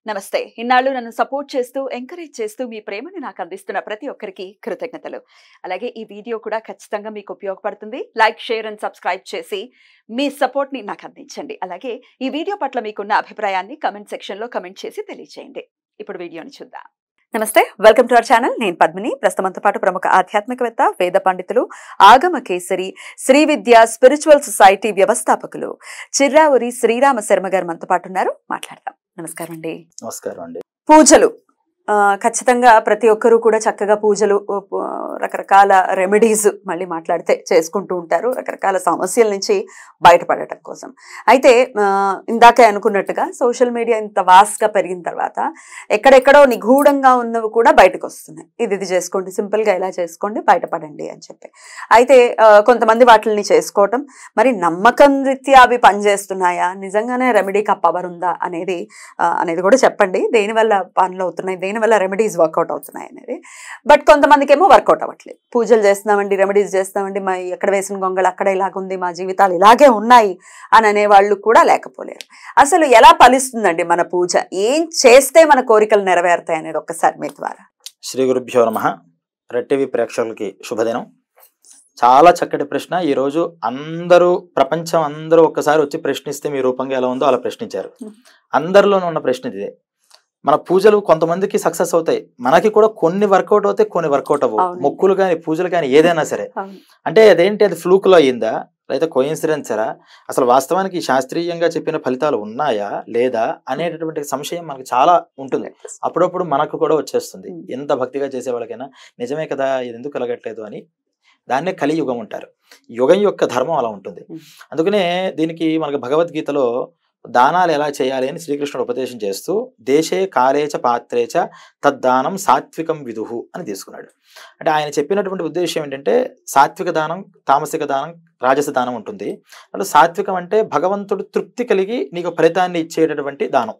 నమస్తే. ఇన్నాళ్ళు నన్ను సపోర్ట్ చేస్తూ, ఎంకరేజ్ చేస్తూ మీ ప్రేమని నాకు అందిస్తున్న ప్రతి ఒక్కరికి కృతజ్ఞతలు. అలాగే ఈ వీడియో కూడా ఖచ్చితంగా మీకు ఉపయోగపడుతుంది. లైక్, షేర్ అండ్ సబ్స్క్రైబ్ చేసి మీ సపోర్ట్‌ని నాకు అందించండి. అలాగే ఈ వీడియో పట్ల మీకున్న అభిప్రాయాన్ని కామెంట్ సెక్షన్‌లో కామెంట్ చేసి తెలియజేయండి. ఇప్పుడు వీడియోని చూద్దాం. నమస్తే, వెల్కమ్ టు అవర్ ఛానల్. నేను పద్మిని. ప్రస్తుతంతో పాటు ప్రముఖ ఆధ్యాత్మికవేత్త, వేద పండితులు, ఆగమ కేసరి, శ్రీ విద్య స్పిరిచువల్ సొసైటీ వ్యవస్థాపకులు చిర్రావురి శ్రీరామ శర్మ గారు మనతో పాటు ఉన్నారు. మాట్లాడదాం. నమస్కారం అండి. నమస్కారం అండి. పూజలు ఖచ్చితంగా ప్రతి ఒక్కరూ కూడా చక్కగా పూజలు, రకరకాల రెమెడీస్ మళ్ళీ మాట్లాడితే చేసుకుంటూ ఉంటారు రకరకాల సమస్యల నుంచి బయటపడటం కోసం. అయితే ఇందాకే అనుకున్నట్టుగా సోషల్ మీడియా ఇంత వాస్ట్గా పెరిగిన తర్వాత ఎక్కడెక్కడో నిగూఢంగా ఉన్నవి కూడా బయటకు వస్తున్నాయి. ఇది చేసుకోండి, సింపుల్గా ఇలా చేసుకోండి, బయటపడండి అని చెప్పి. అయితే కొంతమంది వాటిని చేసుకోవటం, మరి నమ్మకం రీత్యా అవి పనిచేస్తున్నాయా, నిజంగానే రెమెడీకి ఆ పవర్ ఉందా అనేది కూడా చెప్పండి. దేనివల్ల పనులు అవుతున్నాయి, దేనివల్ల రెమెడీస్ వర్కౌట్ అవుతున్నాయి అనేది. బట్ కొంతమందికి ఏమో వర్కౌట్ అవ్వట్లేదు. పూజలు చేస్తున్నామండి, రెమెడీస్ చేస్తామండి, మా ఎక్కడ వేసిన గొంగళి అక్కడ ఇలాగుంది, మా జీవితాలు ఇలాగే ఉన్నాయి అని అనేవాళ్ళు కూడా లేకపోలేరు. అసలు ఎలా ఫలిస్తుందండి మన పూజ, ఏం చేస్తే మన కోరికలు నెరవేరుతాయి అనేది ఒక్కసారి మీ ద్వారా. శ్రీ గురుభ్యో నమః. రెడ్ టీవీ ప్రేక్షకులకి శుభదినం. చాలా చక్కటి ప్రశ్న. ఈరోజు ప్రపంచం అందరూ ఒక్కసారి వచ్చి ప్రశ్నిస్తే మీ రూపంగా ఎలా ఉందో అలా ప్రశ్నించారు. అందరిలోనూ ఉన్న ప్రశ్న ఇదే. మన పూజలు కొంతమందికి సక్సెస్ అవుతాయి, మనకి కూడా కొన్ని వర్కౌట్ అవుతాయి, కొన్ని వర్కౌట్ అవ్వవు. మొక్కులు కానీ పూజలు కానీ ఏదైనా సరే. అంటే అదేంటి, అది ఫ్లూక్లో అయ్యిందా లేదా కోయిన్సిడెన్సరా, అసలు వాస్తవానికి శాస్త్రీయంగా చెప్పిన ఫలితాలు ఉన్నాయా లేదా అనేటటువంటి సంశయం మనకు చాలా ఉంటుంది. అప్పుడప్పుడు మనకు కూడా వచ్చేస్తుంది. ఎంత భక్తిగా చేసే వాళ్ళకైనా నిజమే కదా, ఇది ఎందుకు కలగట్లేదు అని. దాన్నే కలియుగం ఉంటారు. యుగం యొక్క ధర్మం అలా ఉంటుంది. అందుకనే దీనికి మనకు భగవద్గీతలో దానాలు ఎలా చేయాలి అని శ్రీకృష్ణుడు ఉపదేశం చేస్తూ దేశే కాలేచ పాత్రేచ తద్దానం సాత్వికం విదుహు అని తీసుకున్నాడు. అంటే ఆయన చెప్పినటువంటి ఉద్దేశం ఏంటంటే, సాత్విక దానం, తామసిక దానం, రాజస దానం ఉంటుంది. అంటే సాత్వికం అంటే భగవంతుడు తృప్తి కలిగి నీకు ఫలితాన్ని ఇచ్చేటటువంటి దానం.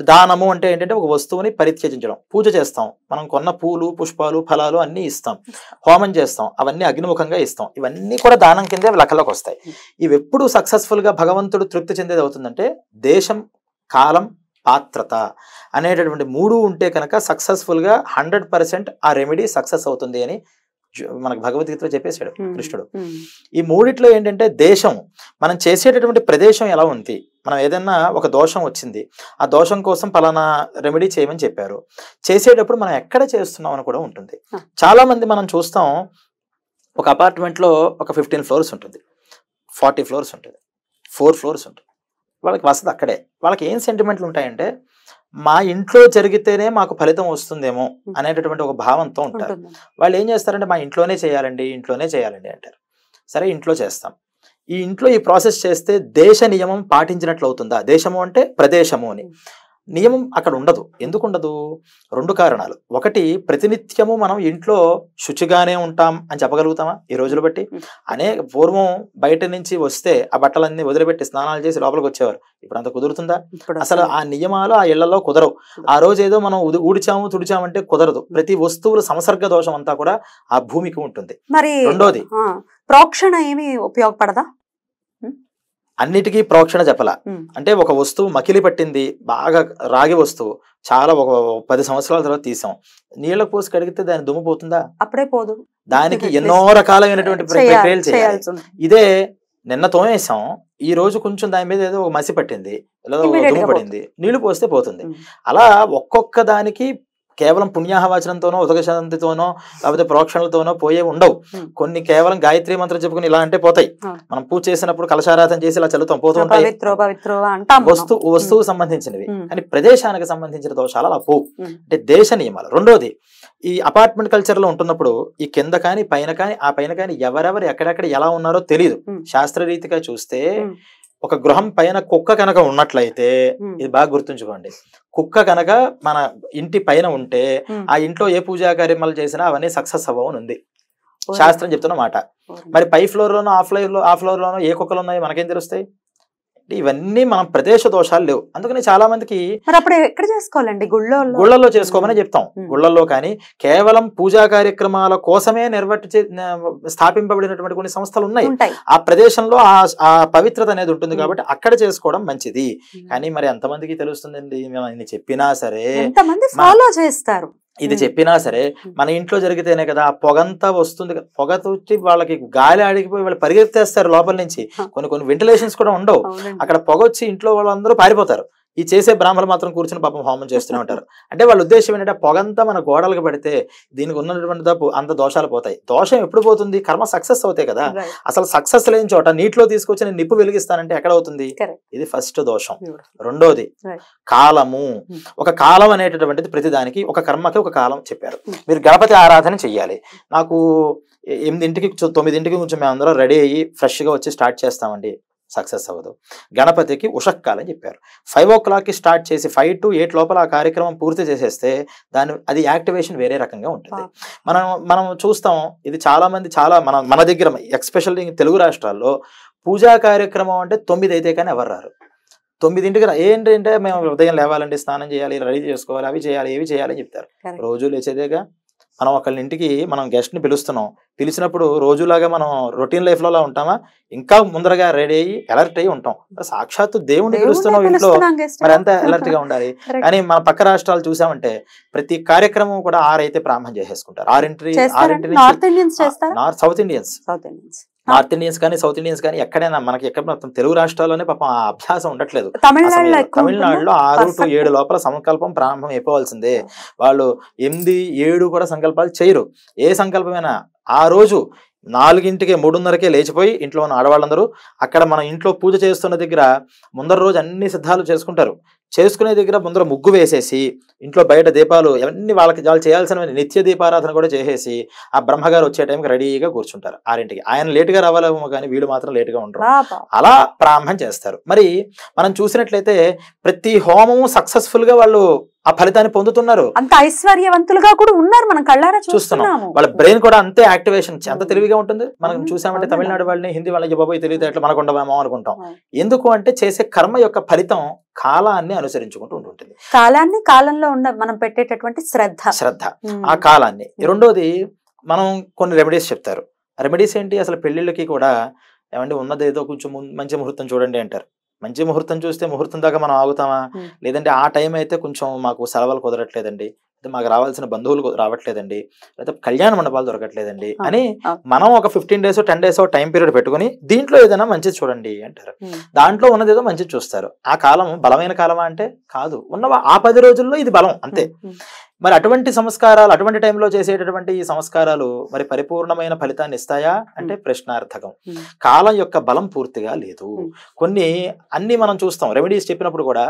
దానము అంటే ఏంటంటే ఒక వస్తువుని పరిత్యజించడం. పూజ చేస్తాం, మనం కొన్న పూలు, పుష్పాలు, ఫలాలు అన్నీ ఇస్తాం, హోమం చేస్తాం, అవన్నీ అగ్నిముఖంగా ఇస్తాం. ఇవన్నీ కూడా దానం కిందే లెక్కలోకి వస్తాయి. ఇవి ఎప్పుడు సక్సెస్ఫుల్గా భగవంతుడు తృప్తి చెందేది అవుతుందంటే దేశం, కాలం, పాత్రత అనేటటువంటి మూడు ఉంటే కనుక సక్సెస్ఫుల్గా 100% ఆ రెమెడీ సక్సెస్ అవుతుంది అని మనకు భగవద్గీతలో చెప్పేశాడు కృష్ణుడు. ఈ మూడిట్లో ఏంటంటే దేశం, మనం చేసేటటువంటి ప్రదేశం ఎలా ఉంది. మనం ఏదైనా ఒక దోషం వచ్చింది, ఆ దోషం కోసం పలానా రెమెడీ చేయమని చెప్పారు. చేసేటప్పుడు మనం ఎక్కడ చేస్తున్నాం అని కూడా ఉంటుంది. చాలా మంది మనం చూస్తాం, ఒక అపార్ట్మెంట్లో ఒక 15 floors ఉంటుంది, 40 floors ఉంటుంది, 4 floors ఉంటుంది. వాళ్ళకి వసతి అక్కడే. వాళ్ళకి ఏం సెంటిమెంట్లు ఉంటాయంటే, మా ఇంట్లో జరిగితేనే మాకు ఫలితం వస్తుందేమో అనేటటువంటి ఒక భావంతో ఉంటారు. వాళ్ళు ఏం చేస్తారంటే, మా ఇంట్లోనే చేయాలండి అంటారు. సరే, ఇంట్లో చేస్తాం. ఈ ఇంట్లో ఈ ప్రాసెస్ చేస్తే దేశ నియమం పాటించినట్లు అవుతుందా? దేశము అంటే ప్రదేశము అని నియమం అక్కడ ఉండదు. ఎందుకు ఉండదు? 2 కారణాలు. ఒకటి, ప్రతినిత్యము మనం ఇంట్లో శుచిగానే ఉంటాం అని చెప్పగలుగుతామా ఈ రోజులు బట్టి? పూర్వం బయట నుంచి వస్తే ఆ బట్టలన్నీ వదిలిపెట్టి స్నానాలు చేసి లోపలికి వచ్చేవారు. ఇప్పుడు అంత కుదురుతుందా? అసలు ఆ నియమాలు ఆ ఇళ్లలో కుదరవు. ఆ రోజు ఏదో మనం ఊడిచాము తుడిచామంటే కుదరదు. ప్రతి వస్తువుల సంసర్గ దోషం అంతా కూడా ఆ భూమికి ఉంటుంది. మరి రెండోది, ప్రోక్షణ ఏమి ఉపయోగపడదా? అన్నిటికీ ప్రోక్షణ చెప్పాల. అంటే ఒక వస్తువు మకిలి పట్టింది, బాగా రాగి వస్తువు, చాలా ఒక 10 సంవత్సరాల తర్వాత తీసాం, నీళ్ళకు పోసి కడిగితే దాని దుమ్ము పోతుందా? అప్పుడే పోదు. దానికి ఎన్నో రకాలైనటువంటి ప్రక్రియలు చేయాలి. ఇదే నిన్న తోమేసాం, ఈ రోజు కొంచెం దాని మీద ఏదో ఒక మసి పట్టింది, లేదా దుమ్ము పడింది, నీళ్లు పోస్తే పోతుంది. అలా ఒక్కొక్క దానికి కేవలం పుణ్యాహవాచనంతోనో, ఉదకశాంతితోనో, లేకపోతే ప్రోక్షణలతోనో పోయే ఉండవు. కొన్ని కేవలం గాయత్రి మంత్రం చెప్పుకుని ఇలా అంటే పోతాయి. మనం పూజ చేసినప్పుడు కలశారాధన చేసి ఇలా చల్లుతాం, పోతూ ఉంటాయి. వస్తువు సంబంధించినవి. కానీ ప్రదేశానికి సంబంధించిన దోషాలు అలా పోవు. అంటే దేశ నియమాలు. రెండోది, ఈ అపార్ట్మెంట్ కల్చర్ లో ఉంటున్నప్పుడు ఈ కింద కానీ పైన కానీ ఆ పైన కానీ ఎవరెవరు ఎక్కడెక్కడ ఎలా ఉన్నారో తెలియదు. శాస్త్రరీతిగా చూస్తే ఒక గృహం పైన కుక్క కనుక ఉన్నట్లయితే, ఇది బాగా గుర్తుంచుకోండి, కుక్క కనుక మన ఇంటి పైన ఉంటే ఆ ఇంట్లో ఏ పూజా కార్యక్రమాలు చేసినా అవన్నీ సక్సెస్ అవ్వని ఉంది శాస్త్రం చెప్తున్న మాట. మరి పై ఫ్లోర్ లోనో ఆ ఫ్లోర్ లోనో ఏ కుక్కలు ఉన్నాయో మనకేం తెలుస్తాయి? ఇవన్నీ మనం ప్రదేశ దోషాలు లేవు. అందుకని చాలా మందికి మరి అప్పుడు ఎక్కడ చేసుకోవాలండి? గుళ్ళల్లో చేసుకోమని చెప్తాం. గుళ్ళల్లో కానీ కేవలం పూజా కార్యక్రమాల కోసమే స్థాపింపబడినటువంటి కొన్ని సంస్థలు ఉన్నాయి. ఆ ప్రదేశంలో ఆ పవిత్రత అనేది ఉంటుంది కాబట్టి అక్కడ చేసుకోవడం మంచిది. కానీ మరి ఎంతమందికి తెలుస్తుందండి? మేము ఇన్ని చెప్పినా సరే, ఎంతమంది ఫాలో చేస్తారు? ఇది చెప్పినా సరే మన ఇంట్లో జరిగితేనే కదా ఆ పొగంతా వస్తుంది. పొగ వచ్చి వాళ్ళకి గాలి ఆడికిపోయి వాళ్ళు పరిగెత్తేస్తారు లోపల నుంచి. కొన్ని వెంటిలేషన్స్ కూడా ఉండవు. అక్కడ పొగ వచ్చి ఇంట్లో వాళ్ళందరూ పారిపోతారు. ఈ చేసే బ్రాహ్మణులు మాత్రం కూర్చుని పాపం హోమం చేస్తూనే ఉంటారు. అంటే వాళ్ళ ఉద్దేశం ఏంటంటే పొగంతా మన గోడలకు పడితే దీనికి ఉన్నటువంటి అంత దోషాలు పోతాయి. దోషం ఎప్పుడు పోతుంది? కర్మ సక్సెస్ అవుతాయి కదా. అసలు సక్సెస్ లేని చోట నీటిలో తీసుకొచ్చి నేను నిప్పు వెలిగిస్తానంటే ఎక్కడ అవుతుంది? ఇది ఫస్ట్ దోషం. రెండోది కాలము. ఒక కాలం అనేటటువంటిది ప్రతిదానికి ఒక కర్మకి ఒక కాలం చెప్పారు. మీరు గణపతి ఆరాధన చెయ్యాలి. నాకు 8ంటికి 9ంటికి కొంచెం మేము అందరం రెడీ అయ్యి ఫ్రెష్గా వచ్చి స్టార్ట్ చేస్తామండి, సక్సెస్ అవ్వదు. గణపతికి ఉషక్కాలని చెప్పారు. 5 o'clock స్టార్ట్ చేసి 5 to 8 లోపల ఆ కార్యక్రమం పూర్తి చేసేస్తే అది యాక్టివేషన్ వేరే రకంగా ఉంటుంది. మనం చూస్తాం, ఇది చాలా మంది మన దగ్గర ఎక్స్పెషల్లీ తెలుగు రాష్ట్రాల్లో పూజా కార్యక్రమం అంటే 9 అయితే కానీ ఎవరు రారు. 9ంటికి ఏంటంటే మేము ఉదయం లేవాలండి, స్నానం చేయాలి, రెడీ చేసుకోవాలి, అవి చేయాలి, ఏవి చేయాలి అని చెప్తారు. రోజు లేచేదేగా. మనం ఒకళ్ళ ఇంటికి మనం గెస్ట్ని పిలుస్తున్నాం. పిలిచినప్పుడు రోజులాగా మనం రొటీన్ లైఫ్లో అలా ఉంటామా? ఇంకా ముందరగా రెడీ అయ్యి అలర్ట్ అయ్యి ఉంటాం. సాక్షాత్తు దేవుణ్ణి పిలుస్తున్నాం ఇంట్లో, మరి అంత అలర్ట్ గా ఉండాలి. కానీ మన పక్క రాష్ట్రాలు చూసామంటే ప్రతి కార్యక్రమం కూడా 6 అయితే ప్రారంభం చేసేసుకుంటారు. 6 సౌత్ ఇండియన్స్ నార్త్ ఇండియన్స్ కానీ సౌత్ ఇండియన్స్ కానీ ఎక్కడైనా మనకి ఎక్కడ తెలుగు రాష్ట్రాల్లోనే పాపం ఆ అభ్యాసం ఉండట్లేదు. తమిళనాడులో 6 to 7 లోపల సంకల్పం ప్రారంభం అయిపోవాల్సిందే. వాళ్ళు 8, 7 కూడా సంకల్పాలు చేయరు. ఏ సంకల్పమైనా ఆ రోజు 4ంటికి 3:30కే లేచిపోయి ఇంట్లో ఉన్న ఆడవాళ్ళందరూ అక్కడ మన ఇంట్లో పూజ చేస్తున్న దగ్గర ముందర రోజు అన్ని సిద్ధాలు చేసుకుంటారు. చేసుకునే దగ్గర ముందర ముగ్గు వేసేసి ఇంట్లో బయట దీపాలు అవన్నీ వాళ్ళు చేయాల్సిన నిత్య దీపారాధన కూడా చేసేసి ఆ బ్రహ్మగారు వచ్చే టైంకి రెడీగా కూర్చుంటారు 6ంటికి. ఆయన లేటుగా రావాలేమో కానీ వీళ్ళు మాత్రం లేటుగా ఉండరు. అలా ప్రారంభం చేస్తారు. మరి మనం చూసినట్లయితే ప్రతి హోమము సక్సెస్ఫుల్ గా వాళ్ళు ఆ ఫలితాన్ని పొందుతున్నారు. అంత ఐశ్వర్యవంతులుగా కూడా ఉన్నారు, మనం కళ్ళారా చూస్తున్నాం. వాళ్ళ బ్రెయిన్ కూడా అంతే యాక్టివేషన్, అంత తెలివిగా ఉంటుంది. మనం చూసామంటే తమిళనాడు వాళ్ళని, హిందీ వాళ్ళని బాబాయ్ తెలియదు ఎట్లా మనకు ఉండవేమో అనుకుంటాం. ఎందుకు అంటే చేసే కర్మ యొక్క ఫలితం కాలాన్ని అనుసరించుకుంటూ ఉంటుంది. కాలాన్ని, కాలంలో మనం పెట్టేటటువంటి శ్రద్ధ ఆ కాలాన్ని. రెండోది మనం కొన్ని రెమెడీస్ చెప్తారు. రెమెడీస్ ఏంటి? అసలు పెళ్లిళ్ళకి కూడా ఏమంటే ఉన్నది ఏదో కొంచెం మంచి ముహూర్తం చూడండి అంటారు. మంచి ముహూర్తం చూస్తే ముహూర్తం దాకా మనం ఆగుతామా? లేదంటే ఆ టైం అయితే కొంచెం మాకు సెలవులు కుదరట్లేదండి, మాకు రావాల్సిన బంధువులు రావట్లేదండి, లేదా కళ్యాణ మండపాలు దొరకట్లేదండి అని మనం ఒక 15 days 10 days టైం పీరియడ్ పెట్టుకుని దీంట్లో ఏదైనా మంచిది చూడండి అంటారు. దాంట్లో ఉన్నది ఏదో మంచిది చూస్తారు. ఆ కాలం బలమైన కాలమా అంటే కాదు, ఉన్న ఆ 10 రోజుల్లో ఇది బలం అంతే. మరి అటువంటి సంస్కారాలు, అటువంటి టైంలో చేసేటటువంటి ఈ సంస్కారాలు మరి పరిపూర్ణమైన ఫలితాన్ని ఇస్తాయా అంటే ప్రశ్నార్థకం. కాలం యొక్క బలం పూర్తిగా లేదు. అన్ని మనం చూస్తాం. రెమెడీస్ చెప్పినప్పుడు కూడా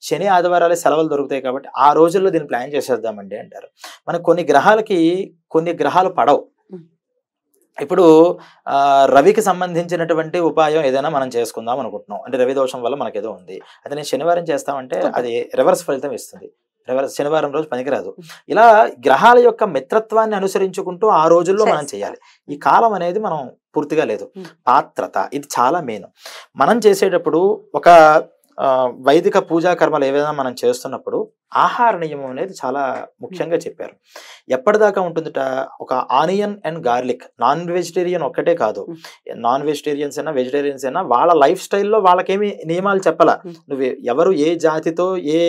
శని ఆదివారాలే సెలవులు దొరుకుతాయి కాబట్టి ఆ రోజుల్లో దీన్ని ప్లాన్ చేసేద్దామండి అంటారు. మనకు కొన్ని గ్రహాలు పడవు. ఇప్పుడు రవికి సంబంధించినటువంటి ఉపాయం ఏదైనా మనం చేసుకుందాం అనుకుంటున్నాం. అంటే రవి దోషం వల్ల మనకేదో ఉంది, అయితే నేను శనివారం చేస్తామంటే అది రివర్స్ ఫలితం ఇస్తుంది. శనివారం రోజు పనికిరాదు. ఇలా గ్రహాల యొక్క మిత్రత్వాన్ని అనుసరించుకుంటూ ఆ రోజుల్లో మనం చేయాలి. ఈ కాలం అనేది మనం పూర్తిగా లేదు. పాత్రత ఇది చాలా మెయిన్. మనం చేసేటప్పుడు ఒక వైదిక పూజా కర్మలు ఏవైనా మనం చేస్తున్నప్పుడు ఆహార నియమం అనేది చాలా ముఖ్యంగా చెప్పారు. ఎప్పటిదాకా ఉంటుందట? ఒక onion and garlic. Non vegetarian ఒక్కటే కాదు, నాన్ వెజిటేరియన్స్ అయినా వెజిటేరియన్స్ అయినా వాళ్ళ లైఫ్ స్టైల్లో వాళ్ళకేమి నియమాలు చెప్పాల. ఎవరు ఏ జాతితో ఏ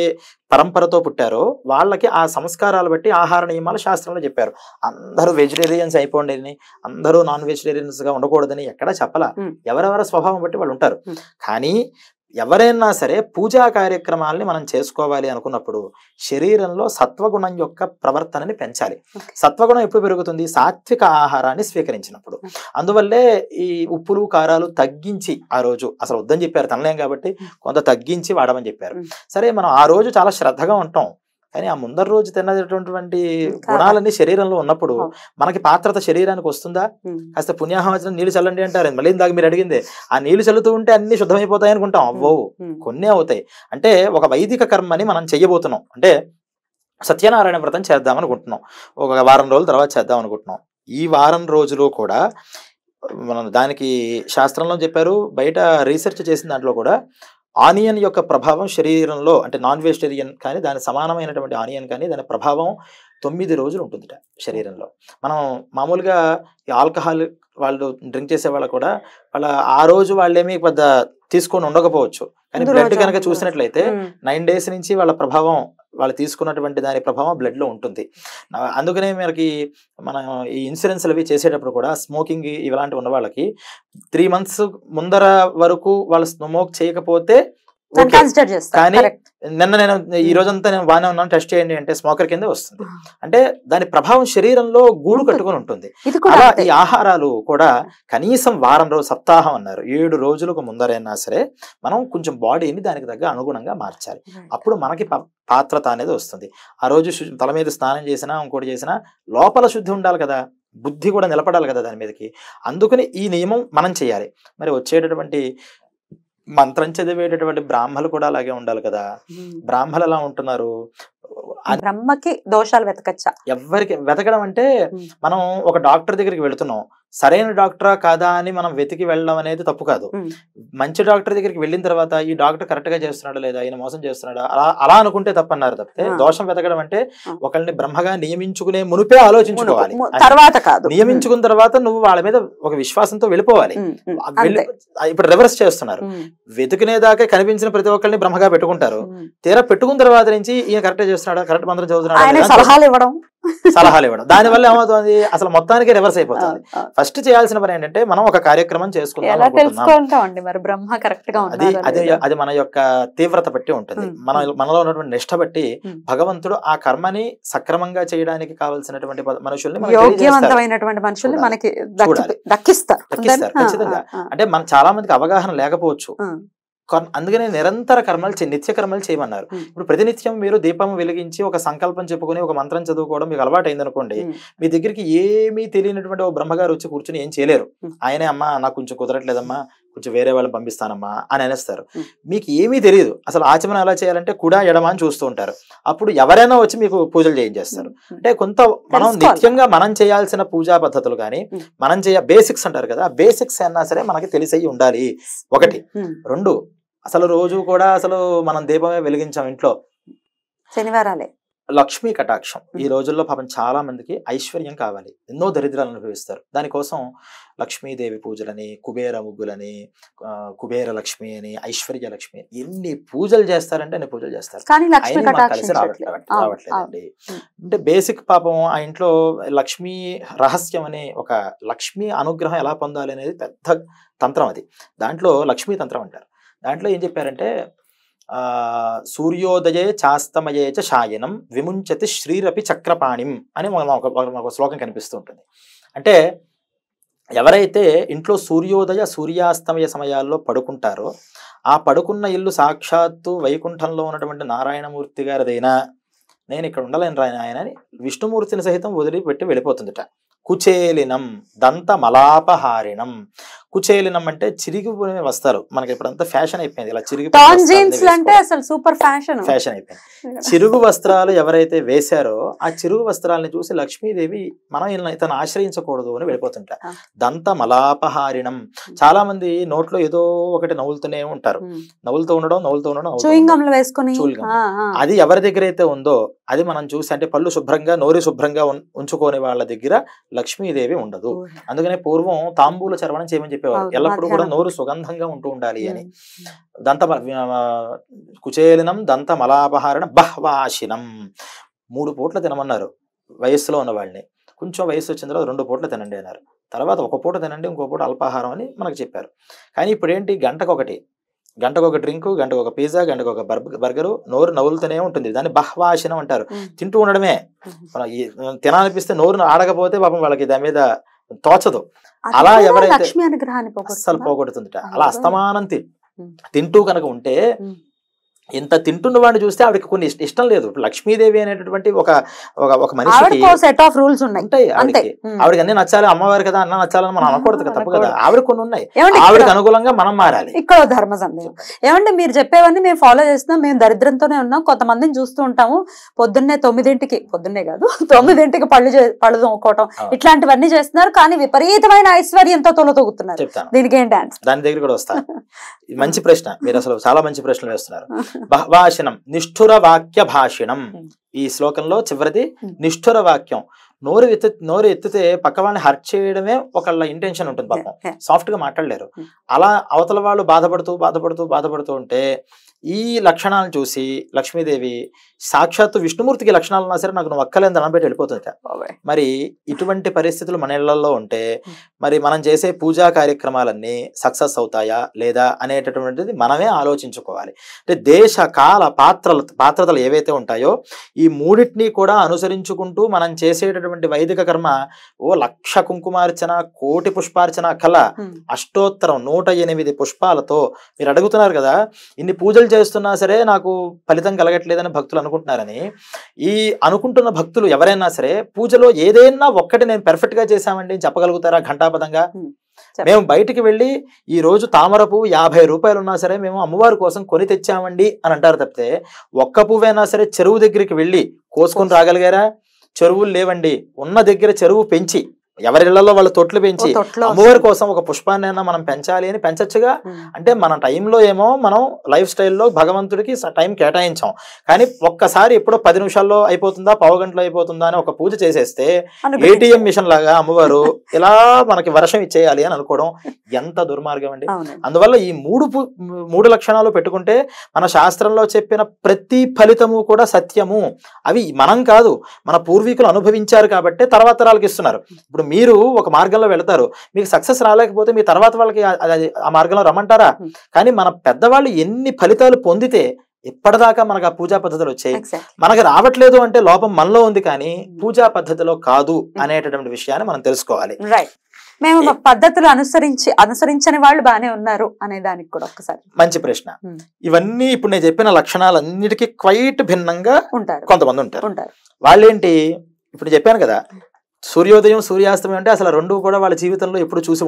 పరంపరతో పుట్టారో వాళ్ళకి ఆ సంస్కారాలు బట్టి ఆహార నియమాలు శాస్త్రంలో చెప్పారు. అందరూ వెజిటేరియన్స్ అయిపోండి, అందరూ నాన్ వెజిటేరియన్స్ గా ఉండకూడదని ఎక్కడా చెప్పాల. ఎవరెవరి స్వభావం బట్టి వాళ్ళు ఉంటారు. కానీ ఎవరైనా సరే పూజా కార్యక్రమాలని మనం చేసుకోవాలి అనుకున్నప్పుడు శరీరంలో సత్వగుణం యొక్క ప్రవర్తనని పెంచాలి. సత్వగుణం ఎప్పుడు పెరుగుతుంది? సాత్విక ఆహారాన్ని స్వీకరించినప్పుడు. అందువల్లే ఈ ఉప్పులు కారాలు తగ్గించి ఆ రోజు అసలు వద్దని చెప్పారు, తినలేం కాబట్టి కొంత తగ్గించి వాడమని చెప్పారు. సరే, మనం ఆ రోజు చాలా శ్రద్ధగా ఉంటాం, కానీ ఆ ముందర రోజు తిన్నటువంటి గుణాలన్నీ శరీరంలో ఉన్నప్పుడు మనకి పాత్రత శరీరానికి వస్తుందా? కాస్త పుణ్యాహవచనం నీళ్లు చల్లండి అంటారు. మళ్ళీ ఇందాక మీరు అడిగిందే, ఆ నీళ్లు చల్లుతూ ఉంటే అన్ని శుద్ధమైపోతాయి అనుకుంటాం. అవ్వవు, కొన్నే అవుతాయి. అంటే ఒక వైదిక కర్మని మనం చెయ్యబోతున్నాం అంటే సత్యనారాయణ వ్రతం చేద్దాం అనుకుంటున్నాం, ఒక వారం రోజుల తర్వాత చేద్దాం అనుకుంటున్నాం. ఈ వారం రోజులు కూడా మనం దానికి శాస్త్రంలో చెప్పారు, బయట రీసెర్చ్ చేసిన దాంట్లో కూడా ఆనియన్ యొక్క ప్రభావం శరీరంలో, అంటే నాన్ వెజిటేరియన్ కానీ దాని సమానమైనటువంటి ఆనియన్ కానీ దాని ప్రభావం 9 రోజులు ఉంటుందిట శరీరంలో. మనం మామూలుగా ఈ ఆల్కహాల్ వాళ్ళు డ్రింక్ చేసే వాళ్ళు కూడా వాళ్ళ ఆ రోజు వాళ్ళేమీ పెద్ద తీసుకొని ఉండకపోవచ్చు, కానీ బ్లడ్ కనుక చూసినట్లయితే 9 days నుంచి వాళ్ళ ప్రభావం, వాళ్ళు తీసుకున్నటువంటి దాని ప్రభావం బ్లడ్ లో ఉంటుంది. అందుకనే మనకి మన ఈ ఇన్సూరెన్స్లు అవి చేసేటప్పుడు కూడా స్మోకింగ్ ఇలాంటివి ఉన్న వాళ్ళకి 3 months ముందర వరకు వాళ్ళు స్మోక్ చేయకపోతే కానీ నిన్న నేను ఈ రోజంతా నేను బాగానే ఉన్నాను టెస్ట్ చేయండి అంటే స్మోకర్ కింద వస్తుంది. అంటే దాని ప్రభావం శరీరంలో గూడు కట్టుకొని ఉంటుంది. అలా ఈ ఆహారాలు కూడా కనీసం వారం రోజు, సప్తాహం అన్నారు, 7 రోజులకు ముందరైనా సరే మనం కొంచెం బాడీని దానికి తగ్గ అనుగుణంగా మార్చాలి. అప్పుడు మనకి పాత్రత అనేది వస్తుంది. ఆ రోజు తల మీద స్నానం చేసినా ఇంకోటి చేసినా లోపల శుద్ధి ఉండాలి కదా, బుద్ధి కూడా నిలబడాలి కదా దాని మీదకి. అందుకని ఈ నియమం మనం చేయాలి. మరి వచ్చేటటువంటి మంత్రం చదివేటటువంటి బ్రాహ్మలు కూడా అలాగే ఉండాలి కదా. బ్రాహ్మలు ఎలా ఉంటున్నారు, బ్రహ్మకి దోషాలు వెతకచ్చా? ఎవరికి వెతకడం అంటే మనం ఒక డాక్టర్ దగ్గరికి వెళుతున్నాం, సరైన డాక్టరా కాదా అని మనం వెతికి వెళ్ళడం అనేది తప్పు కాదు. మంచి డాక్టర్ దగ్గరికి వెళ్ళిన తర్వాత ఈ డాక్టర్ కరెక్ట్ గా చేస్తున్నాడా లేదా, ఈయన మోసం చేస్తున్నాడా అలా అనుకుంటే తప్పన్నారు తప్పితే దోషం వెతకడం అంటే ఒకళ్ళని బ్రహ్మగా నియమించుకునే మునిపే ఆలోచించుకోవాలి. తర్వాత కాదు, నియమించుకున్న తర్వాత నువ్వు వాళ్ళ మీద ఒక విశ్వాసంతో వెళ్ళిపోవాలి. ఇప్పుడు రివర్స్ చేస్తున్నారు, వెతుకునేదాకా కనిపించిన ప్రతి ఒక్కరిని బ్రహ్మగా పెట్టుకుంటారు. తీరా పెట్టుకున్న తర్వాత నుంచి ఈయన కరెక్ట్ చేస్తున్నాడా, కరెక్ట్ మంత్రం చదువుతున్నాడా, సలహాలు ఇవ్వడం దాని వల్ల ఏమవుతుంది, అసలు మొత్తానికి రివర్స్ అయిపోతుంది. ఫస్ట్ చేయాల్సిన పని ఏంటంటే మనం ఒక కార్యక్రమం చేసుకుంటాం. అది మన యొక్క తీవ్రత బట్టి ఉంటుంది, మనలో ఉన్నటువంటి నిష్ఠ బట్టి భగవంతుడు ఆ కర్మని సక్రమంగా చేయడానికి కావాల్సినటువంటి మనుషుల్ని, యోగ్యవంతమైనటువంటి మనుషుల్ని మనకి దక్కిస్తారు ఖచ్చితంగా. అంటే మన చాలా మందికి అవగాహన లేకపోవచ్చు, అందుకనే నిరంతర కర్మలు నిత్య కర్మలు చేయమన్నారు. ఇప్పుడు ప్రతినిత్యం మీరు దీపం వెలిగించి ఒక సంకల్పం చెప్పుకొని ఒక మంత్రం చదువుకోవడం మీకు అలవాటు అయింది అనుకోండి, మీ దగ్గరికి ఏమీ తెలియనటువంటి ఒక బ్రహ్మగారు వచ్చి కూర్చొని ఏం చేయలేరు. ఆయనే అమ్మా నాకు కొంచెం కుదరట్లేదమ్మా, కొంచెం వేరే వాళ్ళని పంపిస్తానమ్మా అని అనేస్తారు. మీకు ఏమీ తెలియదు, అసలు ఆచమనం ఎలా చేయాలంటే కుడా ఎడమా అని చూస్తూ ఉంటారు. అప్పుడు ఎవరైనా వచ్చి మీకు పూజలు చేయించేస్తారు. అంటే కొంత మనం నిత్యంగా మనం చేయాల్సిన పూజా పద్ధతులు కానీ మనం బేసిక్స్ అంటారు కదా, బేసిక్స్ అయినా సరే మనకి తెలిసి ఉండాలి. ఒకటి. రెండు, అసలు రోజు కూడా అసలు మనం దీపమే వెలిగించాం ఇంట్లో, శనివారాలే. లక్ష్మీ కటాక్షం ఈ రోజుల్లో పాపం చాలా మందికి ఐశ్వర్యం కావాలి, ఎన్నో దరిద్రాలు అనుభవిస్తారు. దానికోసం లక్ష్మీదేవి పూజలని, కుబేర ముగ్గులని, కుబేర లక్ష్మి అని, ఐశ్వర్య లక్ష్మి, ఎన్ని పూజలు చేస్తారంటే అన్ని పూజలు చేస్తారు, కలిసి రావట్లేదండి. అంటే బేసిక్ పాపం ఆ ఇంట్లో లక్ష్మీ రహస్యం అనే ఒక లక్ష్మీ అనుగ్రహం ఎలా పొందాలి అనేది పెద్ద తంత్రం. అది దాంట్లో లక్ష్మీ తంత్రం అంటారు. దాంట్లో ఏం చెప్పారంటే సూర్యోదయే చాస్తమయే చ శాయనం విముంచతి శ్రీరపి చక్రపాణిం అని ఒక శ్లోకం కనిపిస్తూ ఉంటుంది. అంటే ఎవరైతే ఇంట్లో సూర్యోదయ సూర్యాస్తమయ సమయాల్లో పడుకుంటారో ఆ పడుకున్న ఇల్లు సాక్షాత్తు వైకుంఠంలో ఉన్నటువంటి నారాయణమూర్తి గారిదైనా నేను ఇక్కడ ఉండలేను ఆయన అని విష్ణుమూర్తిని సహితం వదిలిపెట్టి వెళ్ళిపోతుందిట. కుచేలినం దంత మలాపహారిణం. కుచేలినం అంటే చిరిగిపోయిన వస్తారు, మనకి ఇప్పుడంతా ఫ్యాషన్ అయిపోయింది, ఇలా చిరిగి ఫ్యాషన్ అయిపోయింది. చిరుగు వస్త్రాలు ఎవరైతే వేశారో ఆ చిరుగు వస్త్రాలని చూసి లక్ష్మీదేవి మనం తను ఆశ్రయించకూడదు అని వెళ్ళిపోతుంటారు. దంత మలాపహారిణం. చాలా మంది నోట్లో ఏదో ఒకటి నవ్వులుతూనే ఉంటారు, నవ్వులుతూ ఉండడం అది ఎవరి దగ్గర అయితే ఉందో అది మనం చూసి, అంటే పళ్ళు శుభ్రంగా నోరు శుభ్రంగా ఉంచుకోని వాళ్ళ దగ్గర లక్ష్మీదేవి ఉండదు. అందుకనే పూర్వం తాంబూల చర్వణం చేయమని చెప్పేవారు, ఎల్లప్పుడూ కూడా నోరు సుగంధంగా ఉంటూ ఉండాలి అని. దంత కుచేలినం దంత మలాపహారణ బహ్వాశినం. 3 పూట్ల తినమన్నారు వయస్సులో ఉన్న వాళ్ళని. కొంచెం వయసు వచ్చిన తర్వాత 2 పూట్ల తినండి అన్నారు. తర్వాత 1 పూట తినండి, ఇంకో పూట అల్పాహారం అని మనకు చెప్పారు. కానీ ఇప్పుడు ఏంటి, గంటకు ఒక డ్రింకు, గంటకు ఒక పిజ్జా, గంటకు ఒక బర్గరు, నోరు నవ్వులుతూనే ఉంటుంది. దాన్ని బహ్వాశనం అంటారు. తింటూ ఉండడమే. తినాలనిపిస్తే నోరు ఆడకపోతే పాపం వాళ్ళకి దాని మీద తోచదు. అలా ఎవరైతే అస్సలు పోగొడుతుందిట. అలా అస్తమానం తింటూ కనుక ఉంటే ఇంత తింటున్న వాడిని చూస్తే ఆవిడకి కొన్ని ఇష్టం లేదు. ఇప్పుడు లక్ష్మీదేవి అనేటటువంటి ఒక ఒక మనిషికి ఆవిడకో సెట్ ఆఫ్ రూల్స్ ఉన్నాయి. ఉంటాయి. అంతే. ఆవిడకి అన్ని నచ్చాలి, అమ్మవారి కదా అన్న నచ్చాలని మనం అనకూడదు కదా, తప్పు కదా. ఆవిడ కొన్ని ఉన్నాయి, ఏమండి ఆవిడకి అనుకూలంగా మనం మారాలి. ఇక్కడ ధర్మ సందేహం. ఏమంటే మీరు చెప్పేవన్నీ మేము ఫాలో చేస్తున్నాం, మేము దరిద్రంతోనే ఉన్నాం. కొంతమందిని చూస్తూ ఉంటాము పొద్దున్నే 9ంటికి, పొద్దున్నే కాదు 9ంటికి పళ్ళు తోముకోవటం, ఇట్లాంటివన్నీ చేస్తున్నారు. కానీ విపరీతమైన ఐశ్వర్యంతో తొలతొగుతున్నారు. చెప్తాను, దీనికి ఏం డాన్స్? దాని దగ్గర కూడా వస్తా. మంచి ప్రశ్న, మీరు అసలు చాలా మంచి ప్రశ్నలు వేస్తున్నారు. భాషణం నిష్ఠుర వాక్య భాషణం. ఈ శ్లోకంలో చివరిది నిష్ఠుర వాక్యం. నోరు ఎత్తితే పక్క వాళ్ళని హర్ట్ చేయడమే ఒకళ్ళ ఇంటెన్షన్ ఉంటుంది. పాపం సాఫ్ట్ గా మాట్లాడలేరు. అలా అవతల వాళ్ళు బాధపడుతూ ఉంటే ఈ లక్షణాలను చూసి లక్ష్మీదేవి సాక్షాత్తు విష్ణుమూర్తికి లక్షణాలు ఉన్నా సరే నాకు నువ్వు అక్కలేని దండం పెట్టి వెళ్ళిపోతుంది. మరి ఇటువంటి పరిస్థితులు మన ఇళ్లలో ఉంటే మరి మనం చేసే పూజా కార్యక్రమాలన్నీ సక్సెస్ అవుతాయా లేదా అనేటటువంటిది మనమే ఆలోచించుకోవాలి. అంటే దేశ కాల పాత్రతలు ఏవైతే ఉంటాయో ఈ మూడింటిని కూడా అనుసరించుకుంటూ మనం చేసేటటువంటి వైదిక కర్మ 1,00,000 కుంకుమార్చన, 1,000,000 పుష్పార్చన కల అష్టోత్తరం 108 పుష్పాలతో మీరు అడుగుతున్నారు కదా, ఇన్ని పూజలు చేస్తున్నా సరే నాకు ఫలితం కలగట్లేదని భక్తులు అనుకుంటున్నారని. ఈ అనుకుంటున్న భక్తులు ఎవరైనా సరే పూజలో ఏదైనా ఒక్కటి నేను పెర్ఫెక్ట్ గా చేశామండి చెప్పగలుగుతారా ఘంటాపదంగా? మేము బయటికి వెళ్ళి ఈ రోజు తామరపు 50 రూపాయలు ఉన్నా సరే మేము అమ్మవారి కోసం కొని తెచ్చామండి అని అంటారు తప్పితే ఒక్క పువ్వైనా సరే చెరువు దగ్గరికి వెళ్ళి కోసుకొని రాగలిగారా? చెరువులు లేవండి. ఉన్న దగ్గర చెరువు పెంచి ఎవరిళ్లలో వాళ్ళు తొట్లు పెంచి అమ్మవారి కోసం ఒక పుష్పాన్నైనా మనం పెంచాలి అని పెంచచ్చుగా. అంటే మన టైంలో ఏమో మనం లైఫ్ స్టైల్లో భగవంతుడికి టైం కేటాయించాం, కానీ ఒక్కసారి ఎప్పుడో 10 నిమిషాల్లో అయిపోతుందా, పావు గంటలో అయిపోతుందా అని ఒక పూజ చేసేస్తే ఏటీఎం మిషన్ లాగా అమ్మవారు ఇలా మనకి వర్షం ఇచ్చేయాలి అని అనుకోవడం ఎంత దుర్మార్గం అండి. అందువల్ల ఈ మూడు లక్షణాలు పెట్టుకుంటే మన శాస్త్రంలో చెప్పిన ప్రతి ఫలితము కూడా సత్యము. అవి మనం కాదు, మన పూర్వీకులు అనుభవించారు కాబట్టి తర్వాత తరాలకు ఇస్తున్నారు. ఇప్పుడు మీరు ఒక మార్గంలో వెళతారు, మీకు సక్సెస్ రాలేకపోతే మీ తర్వాత వాళ్ళకి ఆ మార్గంలో రమ్మంటారా? కానీ మన పెద్దవాళ్ళు ఎన్ని ఫలితాలు పొందితే ఇప్పటిదాకా మనకు ఆ పూజా పద్ధతులు వచ్చాయి. మనకు రావట్లేదు అంటే లోపం మనలో ఉంది కానీ పూజా పద్ధతిలో కాదు అనేటటువంటి విషయాన్ని మనం తెలుసుకోవాలి. మేము పద్ధతులు అనుసరించని వాళ్ళు బానే ఉన్నారు అనే దానికి కూడా ఒకసారి మంచి ప్రశ్న. ఇవన్నీ ఇప్పుడు నేను చెప్పిన లక్షణాలన్నిటికీ క్వైట్ భిన్నంగా కొంతమంది ఉంటారు. వాళ్ళేంటి ఇప్పుడు చెప్పాను కదా, సూర్యోదయం సూర్యాస్తమయం అంటే అసలు రెండు కూడా వాళ్ళ జీవితంలో ఎప్పుడు చూసి